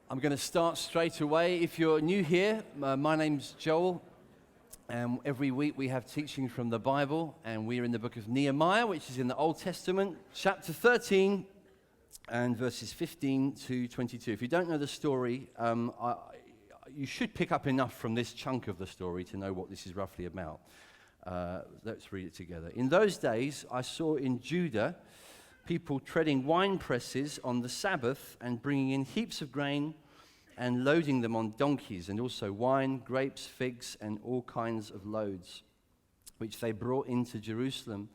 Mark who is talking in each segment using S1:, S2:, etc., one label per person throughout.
S1: I'm going to start straight away. If you're new here, my name's Joel, and every week we have teaching from the Bible, and we're in the book of Nehemiah, which is in the Old Testament, chapter 13, and verses 15 to 22. If you don't know the story, you should pick up enough from this chunk of the story to know what this is roughly about. Let's read it together. In those days, I saw in Judah people treading wine presses on the Sabbath and bringing in heaps of grain and loading them on donkeys, and also wine, grapes, figs, and all kinds of loads, which they brought into Jerusalem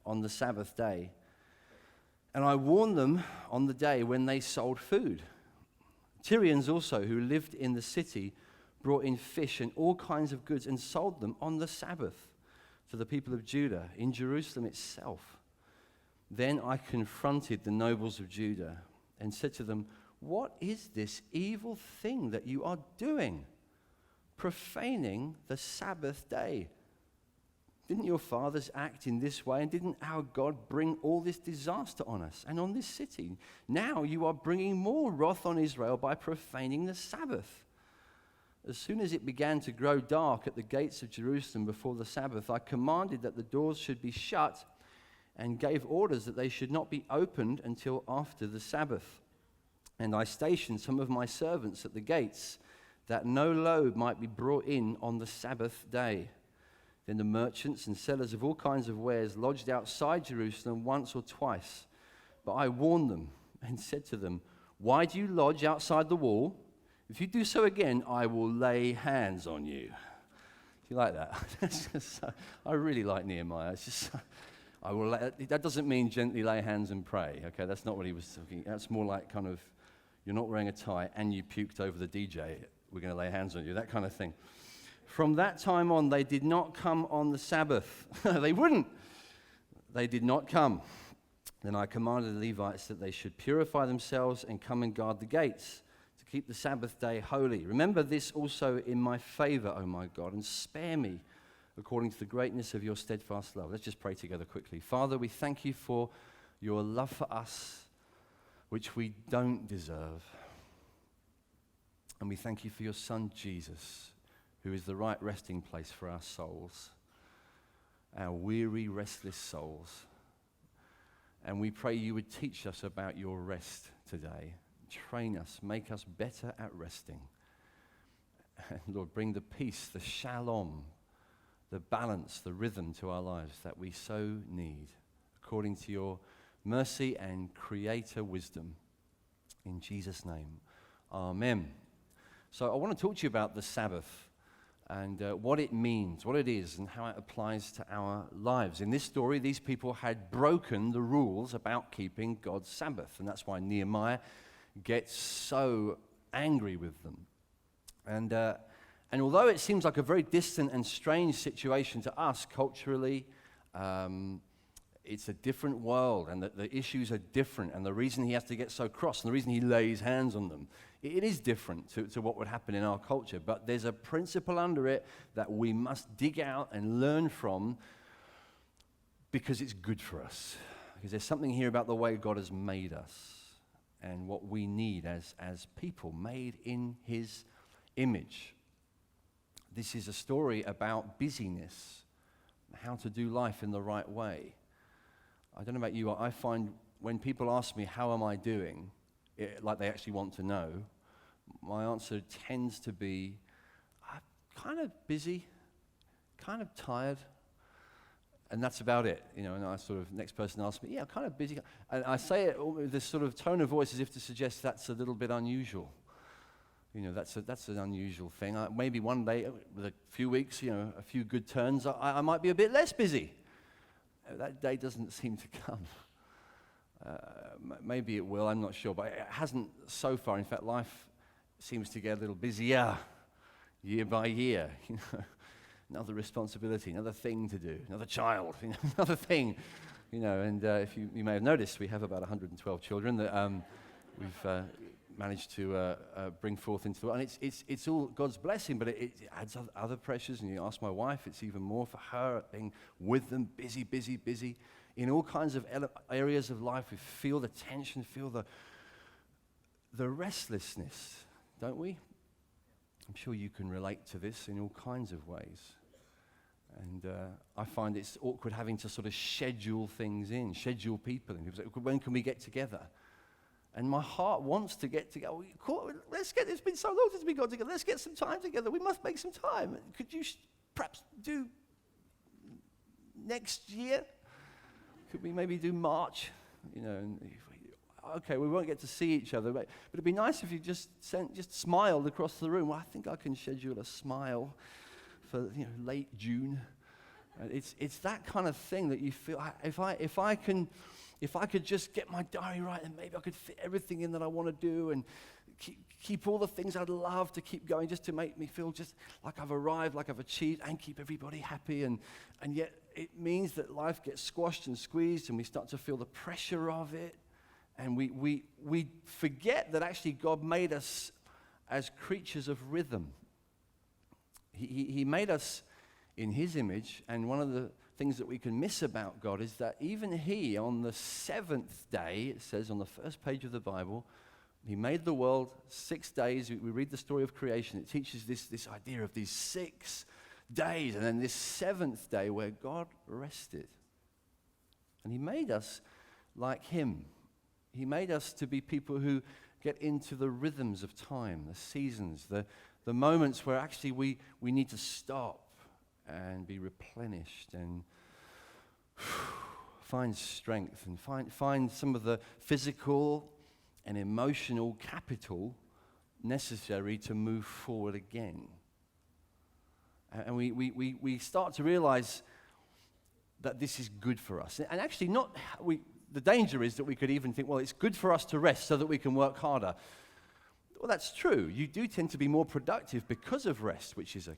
S1: on the Sabbath day. And I warned them on the day when they sold food. Tyrians also, who lived in the city, brought in fish and all kinds of goods and sold them on the Sabbath to the people of Judah in Jerusalem itself. Then I confronted the nobles of Judah and said to them, "What is this evil thing that you are doing, profaning the Sabbath day? Didn't your fathers act in this way, and didn't our God bring all this disaster on us and on this city? Now you are bringing more wrath on Israel by profaning the Sabbath." As soon as it began to grow dark at the gates of Jerusalem before the Sabbath, I commanded that the doors should be shut and gave orders that they should not be opened until after the Sabbath. And I stationed some of my servants at the gates, that no load might be brought in on the Sabbath day. Then the merchants and sellers of all kinds of wares lodged outside Jerusalem once or twice. But I warned them and said to them, "Why do you lodge outside the wall? If you do so again, I will lay hands on you." Do you like that? I really like Nehemiah. It's just... that doesn't mean gently lay hands and pray, okay? That's not what he was talking. That's more like kind of, you're not wearing a tie and you puked over the DJ, we're going to lay hands on you, that kind of thing. From that time on, they did not come on the Sabbath. They wouldn't. They did not come. Then I commanded the Levites that they should purify themselves and come and guard the gates to keep the Sabbath day holy. Remember this also in my favor, O my God, and spare me according to the greatness of your steadfast love. Let's just pray together quickly. Father, we thank you for your love for us, which we don't deserve. And we thank you for your Son, Jesus, who is the right resting place for our souls, our weary, restless souls. And we pray you would teach us about your rest today. Train us, make us better at resting. And Lord, bring the peace, the shalom, the balance, the rhythm to our lives that we so need, according to your mercy and creator wisdom. In Jesus' name, amen. So I want to talk to you about the Sabbath and what it means, what it is, and how it applies to our lives. In this story, these people had broken the rules about keeping God's Sabbath, and that's why Nehemiah gets so angry with them. And although it seems like a very distant and strange situation to us culturally, it's a different world, and the issues are different, and the reason he has to get so cross, and the reason he lays hands on them, it is different to what would happen in our culture. But there's a principle under it that we must dig out and learn from, because it's good for us. Because there's something here about the way God has made us and what we need as people made in his image. This is a story about busyness, how to do life in the right way. I don't know about you, I find when people ask me, how am I doing, like they actually want to know, my answer tends to be, I'm kind of busy, kind of tired, and that's about it. You know, and I sort of, next person asks me, yeah, I'm kind of busy. And I say it with this sort of tone of voice as if to suggest that's a little bit unusual. You know, that's an unusual thing. Maybe one day, with a few weeks, you know, a few good turns, I might be a bit less busy. That day doesn't seem to come. Maybe it will, I'm not sure, but it hasn't so far. In fact, life seems to get a little busier year by year. You know, another responsibility, another thing to do, another child, you know, another thing. You know, and if you may have noticed, we have about 112 children that we've managed to bring forth into the world. And it's all God's blessing, but it adds other pressures. And you ask my wife, it's even more for her, being with them, busy. In all kinds of areas of life, we feel the tension, feel the restlessness. don't we? I'm sure you can relate to this in all kinds of ways. And I find it's awkward having to sort of schedule things in, schedule people in. People say, when can we get together? And my heart wants to get together. It's been so long since we got together. Let's get some time together. We must make some time. Could you perhaps do next year? Could we maybe do March? Okay, we won't get to see each other, but it'd be nice if you just smiled across the room. Well, I think I can schedule a smile for late June. It's that kind of thing that you feel. If I could just get my diary right, then maybe I could fit everything in that I want to do and keep all the things I'd love to keep going, just to make me feel just like I've arrived, like I've achieved, and keep everybody happy. And yet it means that life gets squashed and squeezed, and we start to feel the pressure of it. And we forget that actually God made us as creatures of rhythm. He made us in his image, and one of the things that we can miss about God is that even he, on the seventh day, it says on the first page of the Bible, he made the world 6 days. We read the story of creation. It teaches this idea of these 6 days, and then this seventh day where God rested. And he made us like him. He made us to be people who get into the rhythms of time, the seasons, the moments where actually we need to stop and be replenished and find strength and find some of the physical and emotional capital necessary to move forward again. And we start to realize that this is good for us. And actually the danger is that we could even think, well, it's good for us to rest so that we can work harder. Well, that's true. You do tend to be more productive because of rest, which is a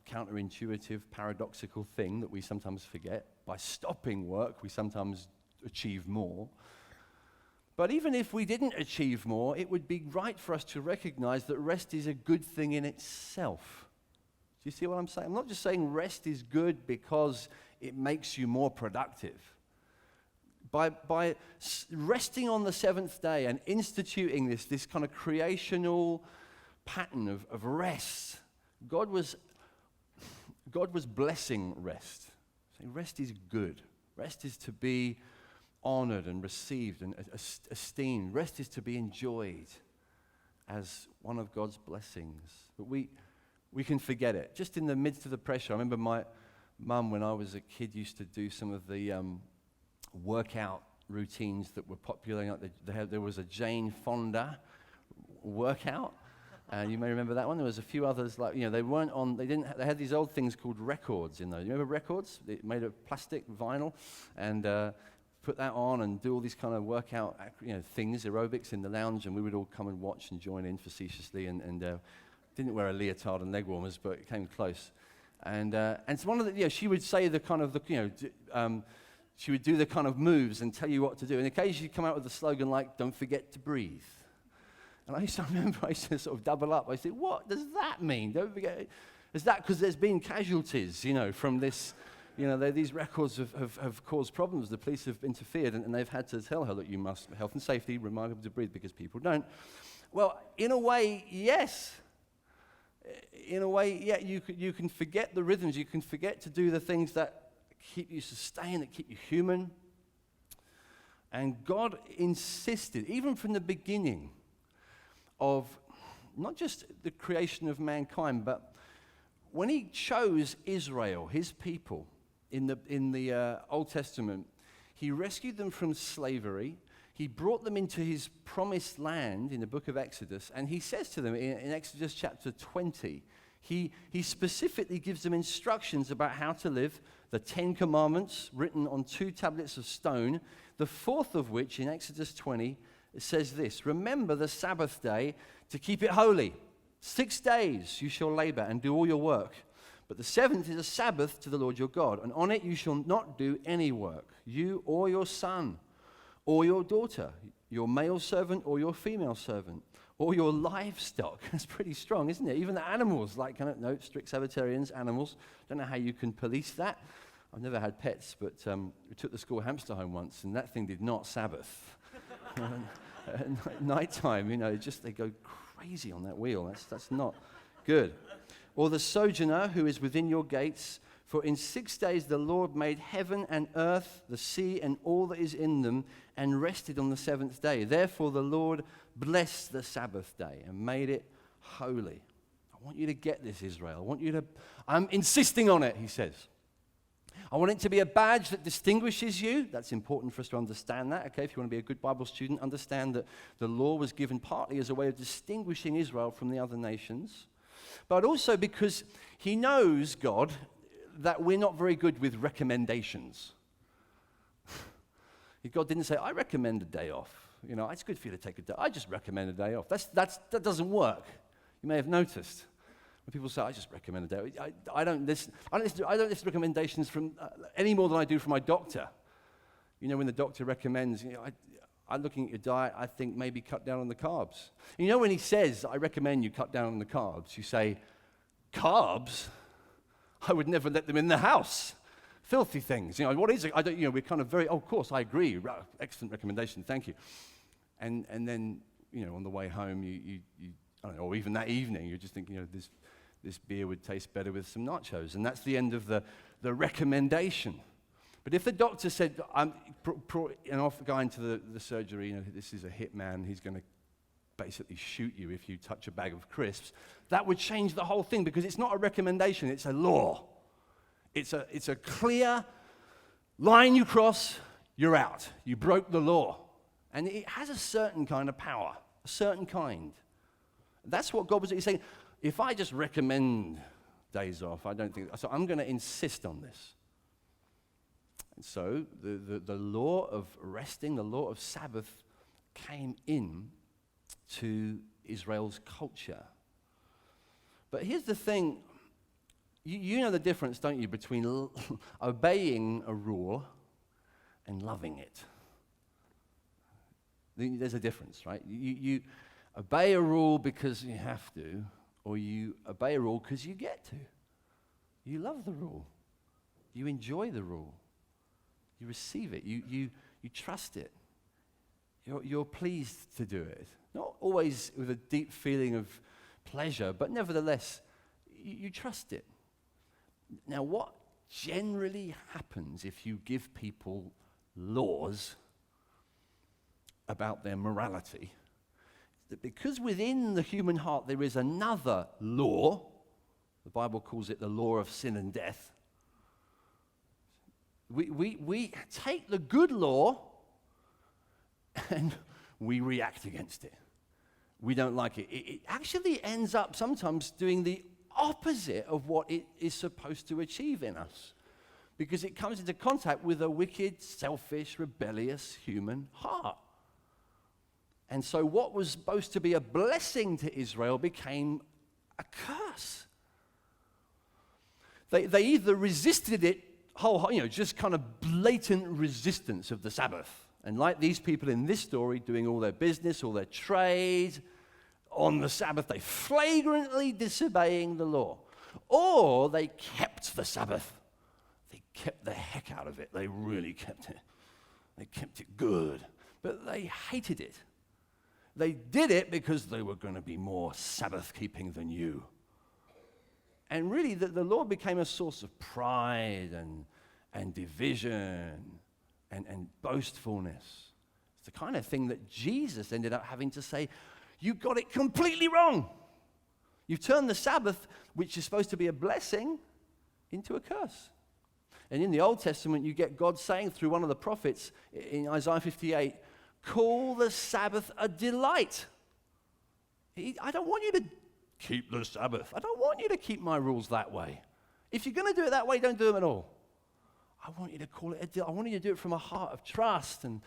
S1: counterintuitive, paradoxical thing that we sometimes forget. By stopping work, we sometimes achieve more. But even if we didn't achieve more, it would be right for us to recognize that rest is a good thing in itself. Do you see what I'm saying? I'm not just saying rest is good because it makes you more productive. By resting on the seventh day and instituting this kind of creational pattern of rest, God was blessing rest. Saying rest is good. Rest is to be honored and received and esteemed. Rest is to be enjoyed as one of God's blessings. But we can forget it. Just in the midst of the pressure, I remember my mum, when I was a kid, used to do some of the workout routines that were popular. There was a Jane Fonda workout, and you may remember that one. There was a few others, they had these old things called records in those. You remember records? They made of plastic vinyl, and put that on and do all these kind of workout things, aerobics in the lounge, and we would all come and watch and join in facetiously, and didn't wear a leotard and leg warmers, but it came close. And so one of the, she would say she would do the kind of moves and tell you what to do. And occasionally she'd come out with a slogan like, "Don't forget to breathe." And I used to sort of double up. I said, what does that mean? Don't forget. Is that because there's been casualties, from this, these records have caused problems. The police have interfered and they've had to tell her that you must, health and safety, remind people to breathe because people don't. Well, in a way, yes. In a way, yeah, you can forget the rhythms. You can forget to do the things that keep you sustained, that keep you human. And God insisted, even from the beginning of not just the creation of mankind, but when he chose Israel, his people, in the Old Testament, he rescued them from slavery. He brought them into his promised land in the book of Exodus, and he says to them in Exodus chapter 20, he specifically gives them instructions about how to live, the 10 Commandments written on 2 tablets of stone, the fourth of which in Exodus 20, it says this: "Remember the Sabbath day to keep it holy. 6 days you shall labor and do all your work. But the seventh is a Sabbath to the Lord your God, and on it you shall not do any work, you or your son, or your daughter, your male servant or your female servant, or your livestock." That's pretty strong, isn't it? Even the animals, strict Sabbatarians, animals. Don't know how you can police that. I've never had pets, but we took the school hamster home once, and that thing did not Sabbath. At night time, they go crazy on that wheel. That's not good. Or the sojourner who is within your gates. For in 6 days the Lord made heaven and earth, the sea, and all that is in them, and rested on the seventh day. Therefore the Lord blessed the Sabbath day and made it holy. I want you to get this, Israel. I'm insisting on it, he says. I want it to be a badge that distinguishes you. That's important for us to understand that, okay? If you want to be a good Bible student, understand that the law was given partly as a way of distinguishing Israel from the other nations, but also because he knows, God, that we're not very good with recommendations. God didn't say, I recommend a day off. It's good for you to take a day. I just recommend a day off. That doesn't work. You may have noticed. When people say, I just recommend a day, I don't listen to recommendations from any more than I do from my doctor. When the doctor recommends, I'm looking at your diet, I think maybe cut down on the carbs. When he says, I recommend you cut down on the carbs, you say, carbs? I would never let them in the house. Filthy things. What is it? We're kind of very, of course, I agree. Excellent recommendation, thank you. And then, on the way home, you I don't know, or even that evening, you're just thinking, this beer would taste better with some nachos. And that's the end of the recommendation. But if the doctor said, off going to the surgery, this is a hitman, he's going to basically shoot you if you touch a bag of crisps, that would change the whole thing, because it's not a recommendation, it's a law. It's a clear line you cross, you're out. You broke the law. And it has a certain kind of power, a certain kind. That's what God was saying. If I just recommend days off, I don't think, so I'm going to insist on this. And so the law of resting, the law of Sabbath came in to Israel's culture. But here's the thing, you know the difference, don't you, between obeying a rule and loving it. There's a difference, right? You obey a rule because you have to, or you obey a rule because you get to. You love the rule. You enjoy the rule. You receive it. You trust it. You're pleased to do it. Not always with a deep feeling of pleasure, but nevertheless, you trust it. Now, what generally happens if you give people laws about their morality, that because within the human heart there is another law, the Bible calls it the law of sin and death, we take the good law and we react against it. We don't like it. It actually ends up sometimes doing the opposite of what it is supposed to achieve in us, because it comes into contact with a wicked, selfish, rebellious human heart. And so what was supposed to be a blessing to Israel became a curse. They either resisted it just kind of blatant resistance of the Sabbath. And like these people in this story, doing all their business, all their trade on the Sabbath, they flagrantly disobeying the law. Or they kept the Sabbath. They kept the heck out of it. They really kept it. They kept it good. But they hated it. They did it because they were going to be more Sabbath-keeping than you. And really, the law became a source of pride and division and boastfulness. It's the kind of thing that Jesus ended up having to say, you got it completely wrong. You've turned the Sabbath, which is supposed to be a blessing, into a curse. And in the Old Testament, you get God saying through one of the prophets in Isaiah 58, call the Sabbath a delight. I don't want you to keep the Sabbath. I don't want you to keep my rules that way. If you're going to do it that way, don't do them at all. I want you to call it a delight. I want you to do it from a heart of trust and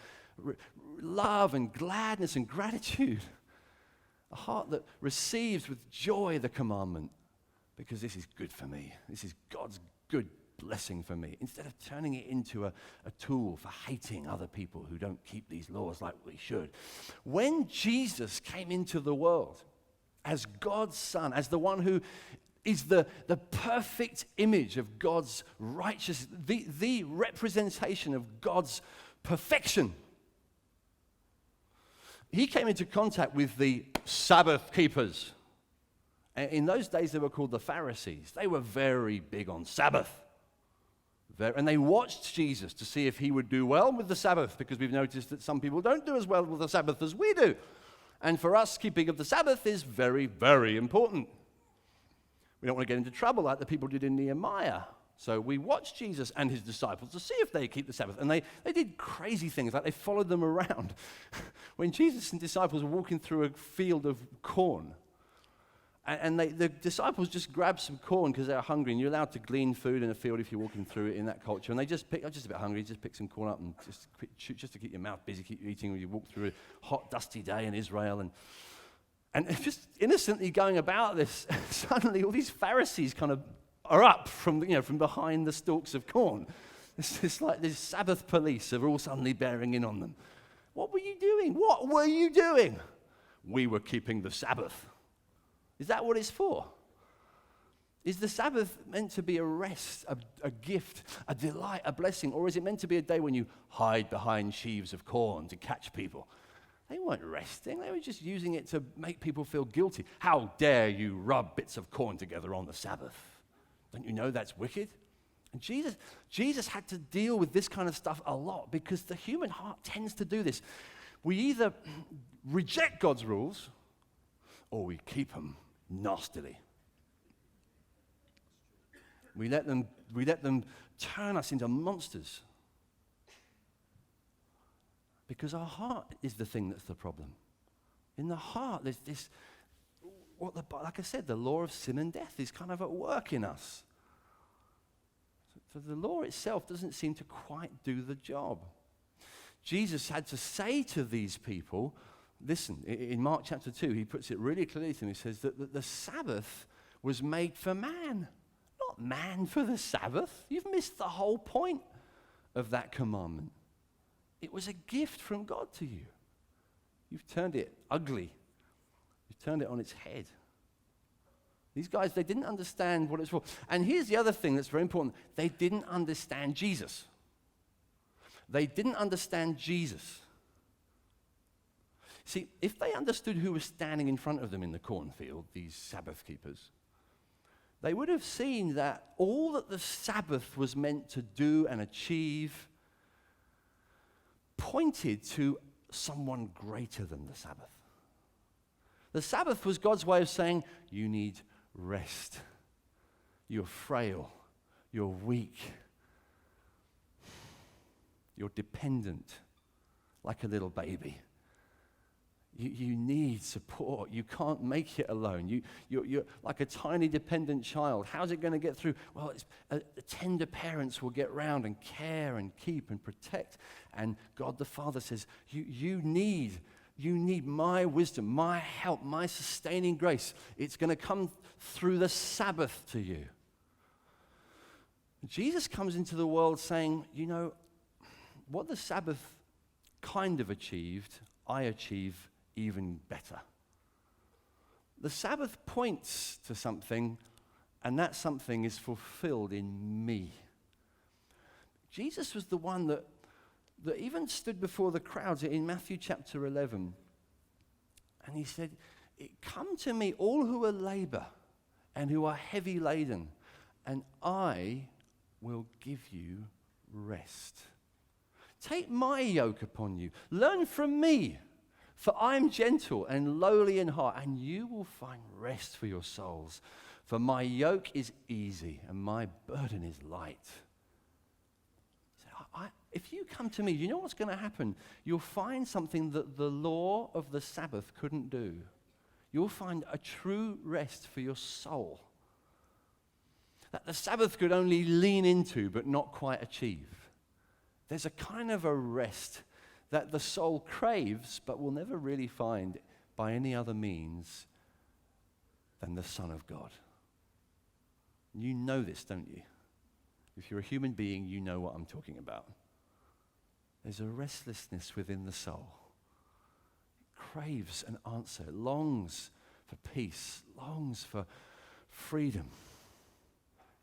S1: love and gladness and gratitude. A heart that receives with joy the commandment, because this is good for me. This is God's good blessing for me, instead of turning it into a tool for hating other people who don't keep these laws like we should. When Jesus came into the world as God's Son, as the one who is the perfect image of God's righteousness, the representation of God's perfection, he came into contact with the Sabbath keepers. In those days, they were called the Pharisees. They were very big on Sabbath. And they watched Jesus to see if he would do well with the Sabbath, because we've noticed that some people don't do as well with the Sabbath as we do. And for us, keeping of the Sabbath is very, very important. We don't want to get into trouble like the people did in Nehemiah. So we watched Jesus and his disciples to see if they keep the Sabbath. And they did crazy things, like they followed them around. When Jesus and disciples were walking through a field of corn, and the disciples just grabbed some corn because they were hungry, and you're allowed to glean food in a field if you're walking through it in that culture. And they just picked, I'm just a bit hungry, just pick some corn up and just to keep your mouth busy, keep you eating when you walk through a hot, dusty day in Israel. And just innocently going about this, suddenly all these Pharisees kind of are up from behind the stalks of corn. It's like this Sabbath police are all suddenly bearing in on them. What were you doing? What were you doing? We were keeping the Sabbath. Is that what it's for? Is the Sabbath meant to be a rest, a gift, a delight, a blessing? Or is it meant to be a day when you hide behind sheaves of corn to catch people? They weren't resting. They were just using it to make people feel guilty. How dare you rub bits of corn together on the Sabbath? Don't you know that's wicked? And Jesus had to deal with this kind of stuff a lot, because the human heart tends to do this. We either reject God's rules or we keep them nastily. We let them turn us into monsters. Because our heart is the thing that's the problem. In the heart, there's this, like I said, the law of sin and death is kind of at work in us. So the law itself doesn't seem to quite do the job. Jesus had to say to these people, listen, in Mark chapter 2, he puts it really clearly to them. He says that the Sabbath was made for man, not man for the Sabbath. You've missed the whole point of that commandment. It was a gift from God to you. You've turned it ugly. You've turned it on its head. These guys, they didn't understand what it's for. And here's the other thing that's very important. They didn't understand Jesus. They didn't understand Jesus. See, if they understood who was standing in front of them in the cornfield, these Sabbath keepers, they would have seen that all that the Sabbath was meant to do and achieve pointed to someone greater than the Sabbath. The Sabbath was God's way of saying, you need rest. You're frail. You're weak. You're dependent, like a little baby. You need support. You can't make it alone. You're like a tiny dependent child. How's it going to get through? Well, the tender parents will get round and care and keep and protect. And God the Father says, you need my wisdom, my help, my sustaining grace. It's going to come through the Sabbath to you. Jesus comes into the world saying, what the Sabbath kind of achieved, I achieve even better. The Sabbath points to something, and that something is fulfilled in me. Jesus was the one that even stood before the crowds in Matthew chapter 11, and he said, come to me, all who are labor and who are heavy laden, and I will give you rest. Take my yoke upon you. Learn from me. For I am gentle and lowly in heart, and you will find rest for your souls. For my yoke is easy, and my burden is light. So if you come to me, you know what's going to happen? You'll find something that the law of the Sabbath couldn't do. You'll find a true rest for your soul that the Sabbath could only lean into, but not quite achieve. There's a kind of a rest that the soul craves, but will never really find by any other means than the Son of God. You know this, don't you? If you're a human being, you know what I'm talking about. There's a restlessness within the soul. It craves an answer. It longs for peace, longs for freedom.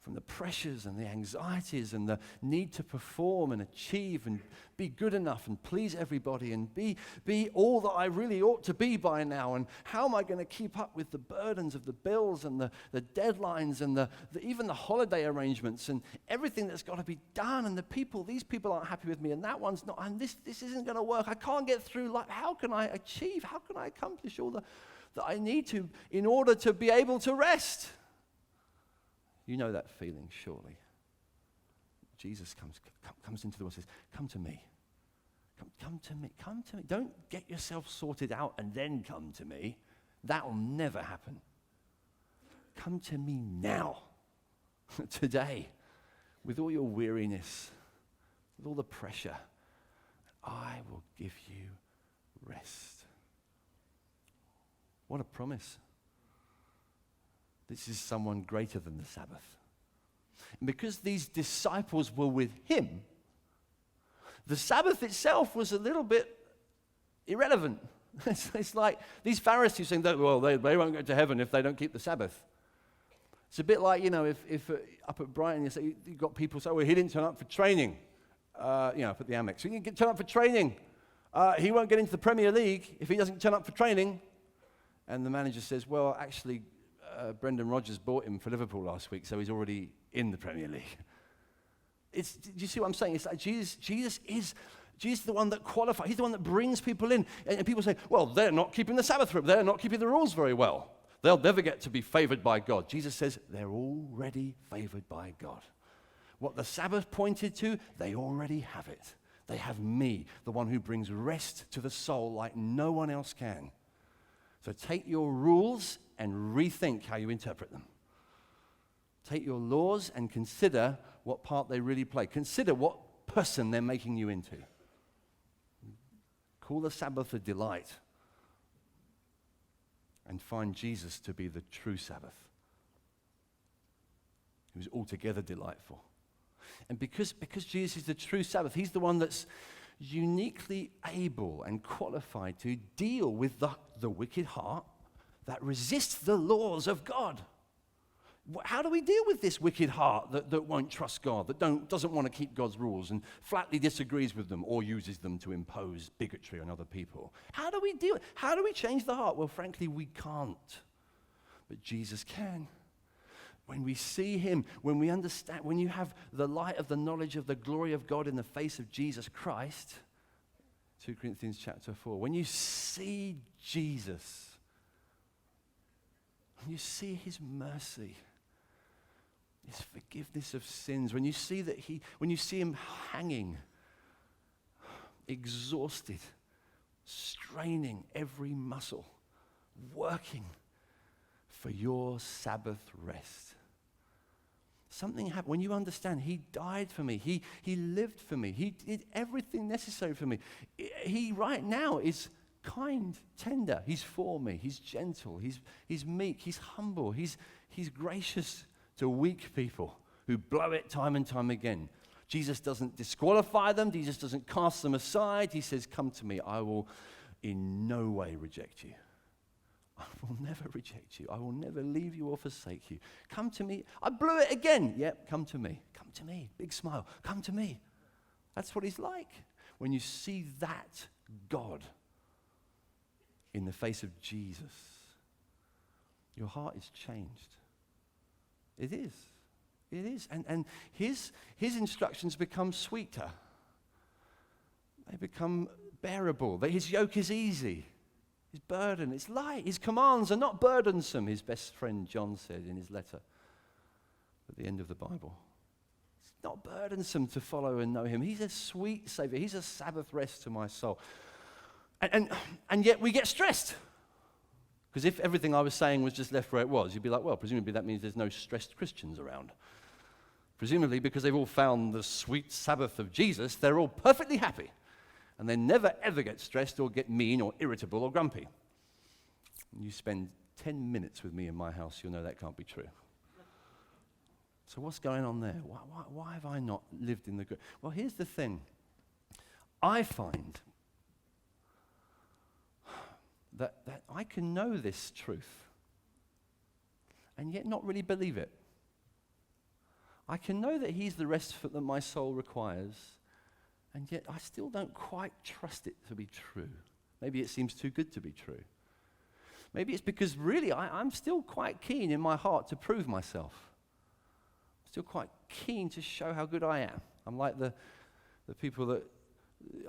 S1: from the pressures and the anxieties and the need to perform and achieve and be good enough and please everybody and be all that I really ought to be by now. And how am I going to keep up with the burdens of the bills and the deadlines and even the holiday arrangements and everything that's got to be done, and these people aren't happy with me and that one's not, and this isn't going to work. I can't get through life. How can I achieve? How can I accomplish all that I need to in order to be able to rest? You know that feeling, surely. Jesus comes into the world and says, come to me. Come to me. Come to me. Don't get yourself sorted out and then come to me. That will never happen. Come to me now, today, with all your weariness, with all the pressure. I will give you rest. What a promise. This is someone greater than the Sabbath. And because these disciples were with him, the Sabbath itself was a little bit irrelevant. It's like these Pharisees saying, well, they won't go to heaven if they don't keep the Sabbath. It's a bit like, if up at Brighton, you've got people say, well, he didn't turn up for training, up at the Amex. So he didn't turn up for training. He won't get into the Premier League if he doesn't turn up for training. And the manager says, well, actually, Brendan Rodgers bought him for Liverpool last week, so he's already in the Premier League. Do you see what I'm saying? It's like Jesus is the one that qualifies. He's the one that brings people in. And people say, well, they're not keeping the Sabbath. They're not keeping the rules very well. They'll never get to be favored by God. Jesus says they're already favored by God. What the Sabbath pointed to, they already have it. They have me, the one who brings rest to the soul like no one else can. So take your rules and rethink how you interpret them. Take your laws and consider what part they really play. Consider what person they're making you into. Call the Sabbath a delight and find Jesus to be the true Sabbath, who's altogether delightful. And because Jesus is the true Sabbath, he's the one that's uniquely able and qualified to deal with the wicked heart that resists the laws of God. How do we deal with this wicked heart that won't trust God, that doesn't want to keep God's rules and flatly disagrees with them or uses them to impose bigotry on other people? How do we deal? How do we change the heart? Well, frankly, we can't. But Jesus can. When we see him, when we understand, when you have the light of the knowledge of the glory of God in the face of Jesus Christ, 2 Corinthians chapter 4, when you see Jesus, when you see his mercy, his forgiveness of sins, when you see him hanging, exhausted, straining every muscle, working for your Sabbath rest. Something happened. When you understand, he died for me. He lived for me. He did everything necessary for me. He right now is kind, tender. He's for me. He's gentle. He's meek. He's humble. He's gracious to weak people who blow it time and time again. Jesus doesn't disqualify them. Jesus doesn't cast them aside. He says, come to me. I will in no way reject you. I will never reject you. I will never leave you or forsake you. Come to me. I blew it again. Yep, come to me. Come to me. Big smile. Come to me. That's what he's like. When you see that God in the face of Jesus, your heart is changed. It is. It is. And his instructions become sweeter. They become bearable. His yoke is easy. His burden is light. His commands are not burdensome, his best friend John said in his letter at the end of the Bible. It's not burdensome to follow and know him. He's a sweet Savior. He's a Sabbath rest to my soul. And yet we get stressed. Because if everything I was saying was just left where it was, you'd be like, well, presumably that means there's no stressed Christians around. Presumably because they've all found the sweet Sabbath of Jesus, they're all perfectly happy. And they never, ever get stressed or get mean or irritable or grumpy. And you spend 10 minutes with me in my house, you'll know that can't be true. So what's going on there? Why have I not lived in the good? Well, here's the thing. I find that I can know this truth and yet not really believe it. I can know that he's the rest that my soul requires, and yet I still don't quite trust it to be true. Maybe it seems too good to be true. Maybe it's because really I'm still quite keen in my heart to prove myself. I'm still quite keen to show how good I am. I'm like the people that,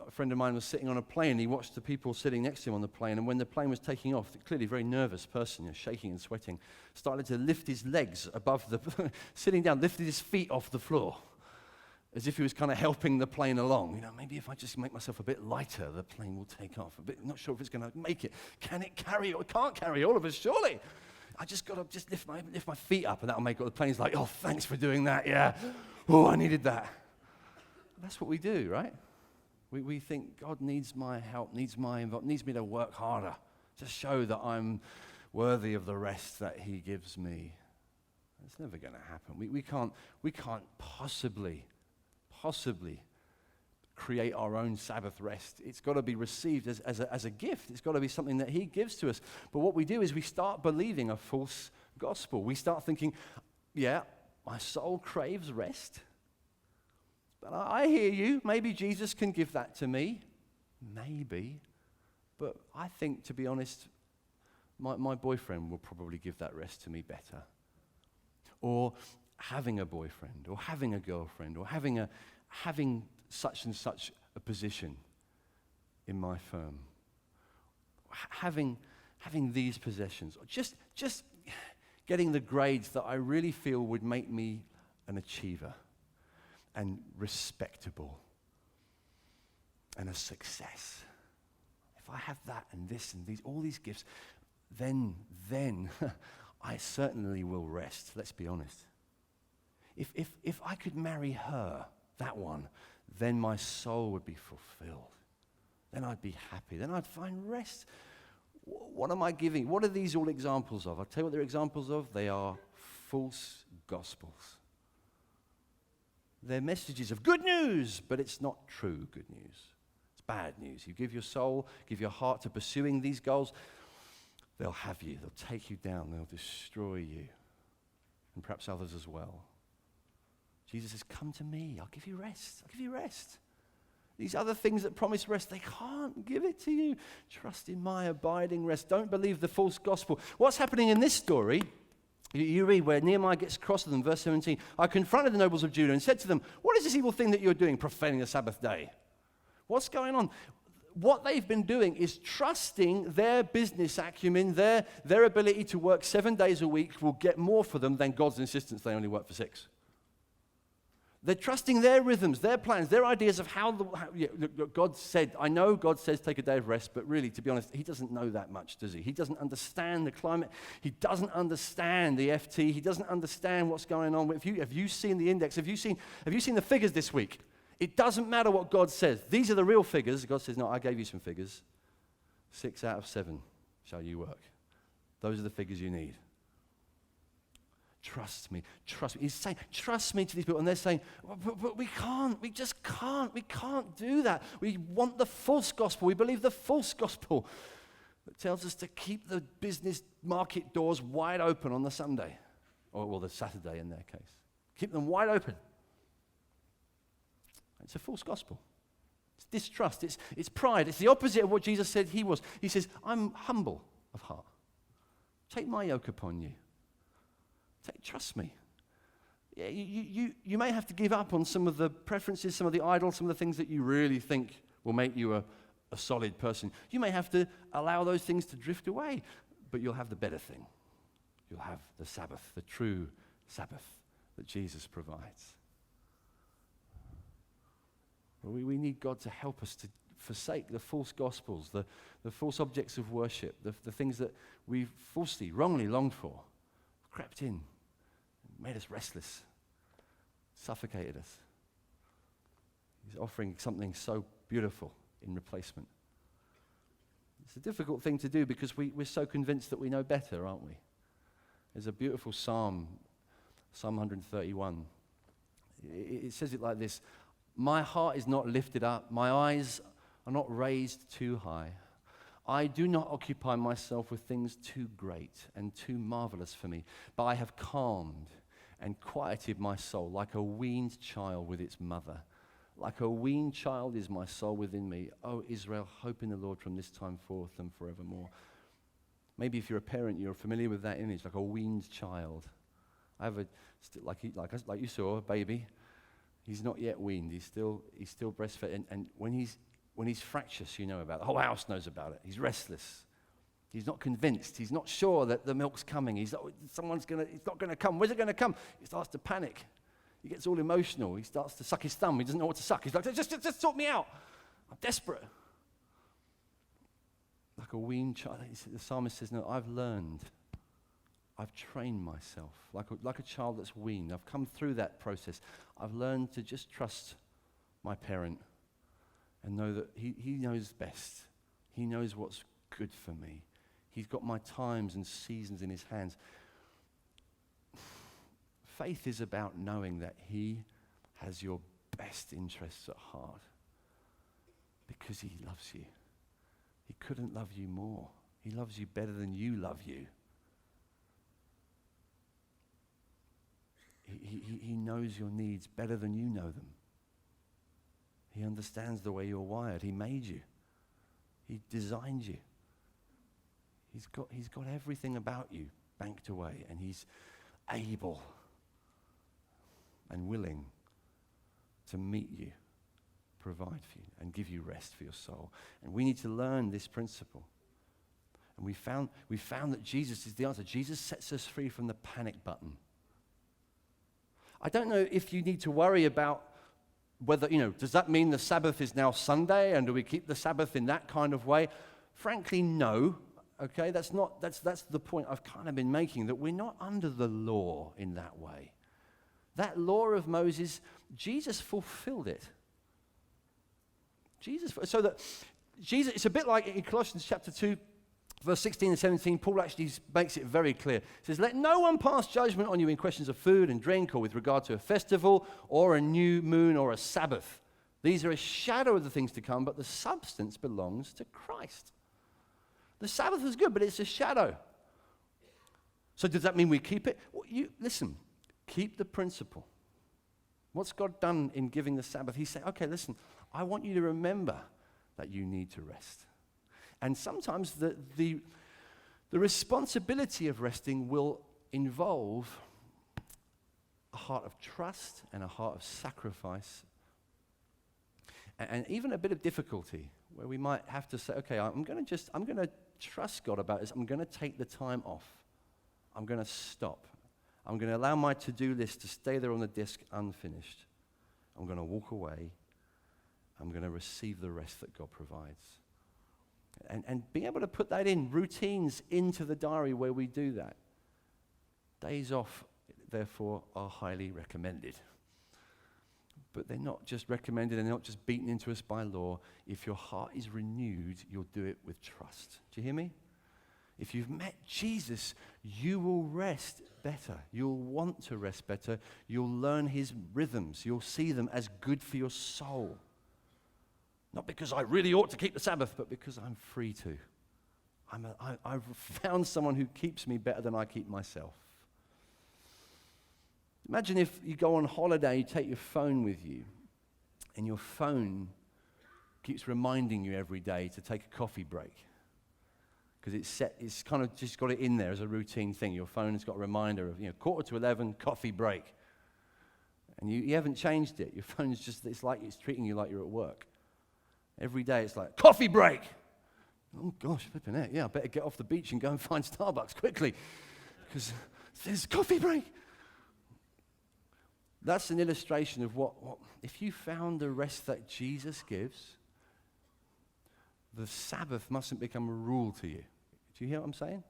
S1: a friend of mine was sitting on a plane, he watched the people sitting next to him on the plane, and when the plane was taking off, clearly a very nervous person, shaking and sweating, started to lift his legs above the, sitting down, lifted his feet off the floor, as if he was kind of helping the plane along. Maybe if I just make myself a bit lighter, the plane will take off. Not sure if it's going to make it. Can it carry, or it can't carry all of us, surely. I just got to just lift my feet up, and that'll make it. The plane's like, oh, thanks for doing that, yeah. Oh, I needed that. That's what we do, right? We think God needs my help, needs my involvement, needs me to work harder to show that I'm worthy of the rest that he gives me. It's never going to happen. We can't possibly create our own Sabbath rest. It's got to be received as a gift. It's got to be something that he gives to us. But what we do is we start believing a false gospel. We start thinking, yeah, my soul craves rest. But I hear you. Maybe Jesus can give that to me. Maybe. But I think, to be honest, my boyfriend will probably give that rest to me better. Or having a boyfriend, or having a girlfriend, or having such and such a position in my firm. Having these possessions. Or just getting the grades that I really feel would make me an achiever. And respectable, and a success. If I have that and this and these, all these gifts, then I certainly will rest. Let's be honest. If I could marry her, that one, then my soul would be fulfilled. Then I'd be happy. Then I'd find rest. What am I giving? What are these all examples of? I'll tell you what they're examples of. They are false gospels. They're messages of good news, but it's not true good news. It's bad news. You give your soul, give your heart to pursuing these goals, they'll have you. They'll take you down. They'll destroy you. And perhaps others as well. Jesus says, come to me. I'll give you rest. I'll give you rest. These other things that promise rest, they can't give it to you. Trust in my abiding rest. Don't believe the false gospel. What's happening in this story? You read where Nehemiah gets across to them, verse 17. I confronted the nobles of Judah and said to them, what is this evil thing that you're doing, profaning the Sabbath day? What's going on? What they've been doing is trusting their business acumen, their ability to work 7 days a week will get more for them than God's insistence they only work for 6. They're trusting their rhythms, their plans, their ideas of how God said, I know God says take a day of rest, but really, to be honest, he doesn't know that much, does he? He doesn't understand the climate. He doesn't understand the FT. He doesn't understand what's going on. Have you seen the index? Have you seen the figures this week? It doesn't matter what God says. These are the real figures. God says, no, I gave you some figures. 6 out of 7 shall you work. Those are the figures you need. Trust me. He's saying, trust me to these people. And they're saying, but we can't. We just can't. We can't do that. We want the false gospel. We believe the false gospel that tells us to keep the business market doors wide open on the Sunday. Or the Saturday in their case. Keep them wide open. It's a false gospel. It's distrust. It's pride. It's the opposite of what Jesus said he was. He says, I'm humble of heart. Take my yoke upon you. Trust me. Yeah, you may have to give up on some of the preferences, some of the idols, some of the things that you really think will make you a solid person. You may have to allow those things to drift away, but you'll have the better thing. You'll have the Sabbath, the true Sabbath that Jesus provides. Well, we need God to help us to forsake the false gospels, the false objects of worship, the things that we've falsely, wrongly longed for, crept in, made us restless, suffocated us. He's offering something so beautiful in replacement. It's a difficult thing to do because we're so convinced that we know better, aren't we? There's a beautiful Psalm 131. It says it like this: my heart is not lifted up, my eyes are not raised too high. I do not occupy myself with things too great and too marvelous for me, but I have calmed and quieted my soul like a weaned child with its mother. Like a weaned child is my soul within me. O Israel, hope in the Lord from this time forth and forevermore. Maybe if you're a parent, you're familiar with that image, like a weaned child. I have like you saw, a baby. He's not yet weaned. He's still breastfed. And when he's fractious, you know about it. The whole house knows about it. He's restless. He's not convinced. He's not sure that the milk's coming. It's not going to come. Where's it going to come? He starts to panic. He gets all emotional. He starts to suck his thumb. He doesn't know what to suck. He's like, just sort me out. I'm desperate. Like a weaned child. The psalmist says, no, I've learned. I've trained myself like a child that's weaned. I've come through that process. I've learned to just trust my parent and know that he knows best. He knows what's good for me. He's got my times and seasons in his hands. Faith is about knowing that he has your best interests at heart because he loves you. He couldn't love you more. He loves you better than you love you. He knows your needs better than you know them. He understands the way you're wired. He made you. He designed you. He's got everything about you banked away, and he's able and willing to meet you, provide for you, and give you rest for your soul. And we need to learn this principle. And we found that Jesus is the answer. Jesus sets us free from the panic button. I don't know if you need to worry about whether, does that mean the Sabbath is now Sunday, and do we keep the Sabbath in that kind of way? Frankly, no. Okay, that's the point I've kind of been making, that we're not under the law in that way. That law of Moses, Jesus fulfilled it. It's a bit like in Colossians chapter 2, verse 16 and 17, Paul actually makes it very clear. He says, let no one pass judgment on you in questions of food and drink, or with regard to a festival, or a new moon, or a Sabbath. These are a shadow of the things to come, but the substance belongs to Christ. The Sabbath is good, but it's a shadow. So does that mean we keep it? Well, listen, keep the principle. What's God done in giving the Sabbath? He's saying, okay, listen, I want you to remember that you need to rest. And sometimes the responsibility of resting will involve a heart of trust and a heart of sacrifice, and even a bit of difficulty, where we might have to say, okay, I'm going to trust God about this. I'm going to take the time off. I'm going to stop. I'm going to allow my to-do list to stay there on the desk unfinished. I'm going to walk away. I'm going to receive the rest that God provides. And being able to put that in, routines into the diary where we do that. Days off, therefore, are highly recommended. But they're not just recommended, and they're not just beaten into us by law. If your heart is renewed, you'll do it with trust. Do you hear me? If you've met Jesus, you will rest better. You'll want to rest better. You'll learn his rhythms. You'll see them as good for your soul. Not because I really ought to keep the Sabbath, but because I'm free to. I've found someone who keeps me better than I keep myself. Imagine if you go on holiday, you take your phone with you, and your phone keeps reminding you every day to take a coffee break. Because it's kind of just got it in there as a routine thing. Your phone has got a reminder of, 11:15, coffee break. And you haven't changed it. Your phone's just, it's like it's treating you like you're at work. Every day it's like, coffee break. Oh gosh, flipping it. Yeah, I better get off the beach and go and find Starbucks quickly, because there's coffee break. That's an illustration of what if you found the rest that Jesus gives, the Sabbath mustn't become a rule to you. Do you hear what I'm saying?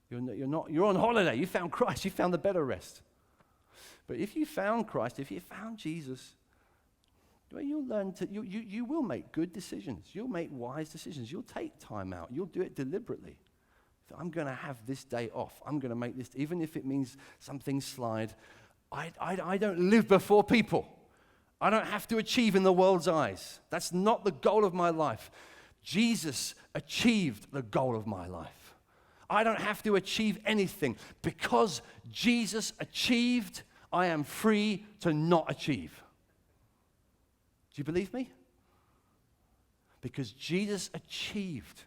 S1: You're on holiday. You found Christ. You found the better rest. But if you found Christ, if you found Jesus, well, you'll learn to, you will make good decisions. You'll make wise decisions. You'll take time out. You'll do it deliberately. So I'm going to have this day off. I'm going to make this, even if it means some things slide. I don't live before people. I don't have to achieve in the world's eyes. That's not the goal of my life. Jesus achieved the goal of my life. I don't have to achieve anything. Because Jesus achieved, I am free to not achieve. Do you believe me? Because Jesus achieved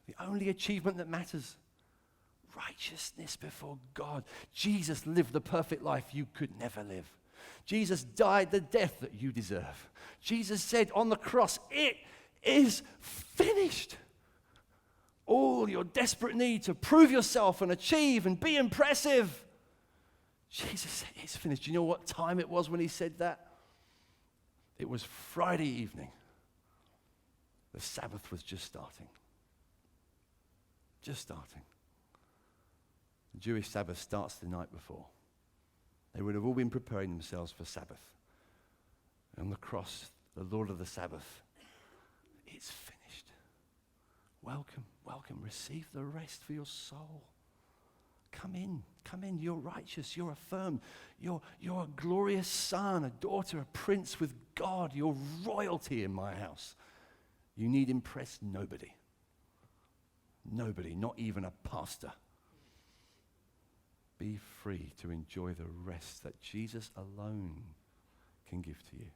S1: the only achievement that matters. Righteousness before God. Jesus lived the perfect life you could never live. Jesus died the death that you deserve. Jesus said on the cross, it is finished. All your desperate need to prove yourself and achieve and be impressive. Jesus said, it's finished. Do you know what time it was when he said that? It was Friday evening. The Sabbath was just starting. Just starting. The Jewish Sabbath starts the night before. They would have all been preparing themselves for Sabbath. And on the cross, the Lord of the Sabbath, it's finished. Welcome, welcome. Receive the rest for your soul. Come in. You're righteous. You're affirmed. You're a glorious son, a daughter, a prince with God. You're royalty in my house. You need impress nobody. Nobody, not even a pastor. Be free to enjoy the rest that Jesus alone can give to you.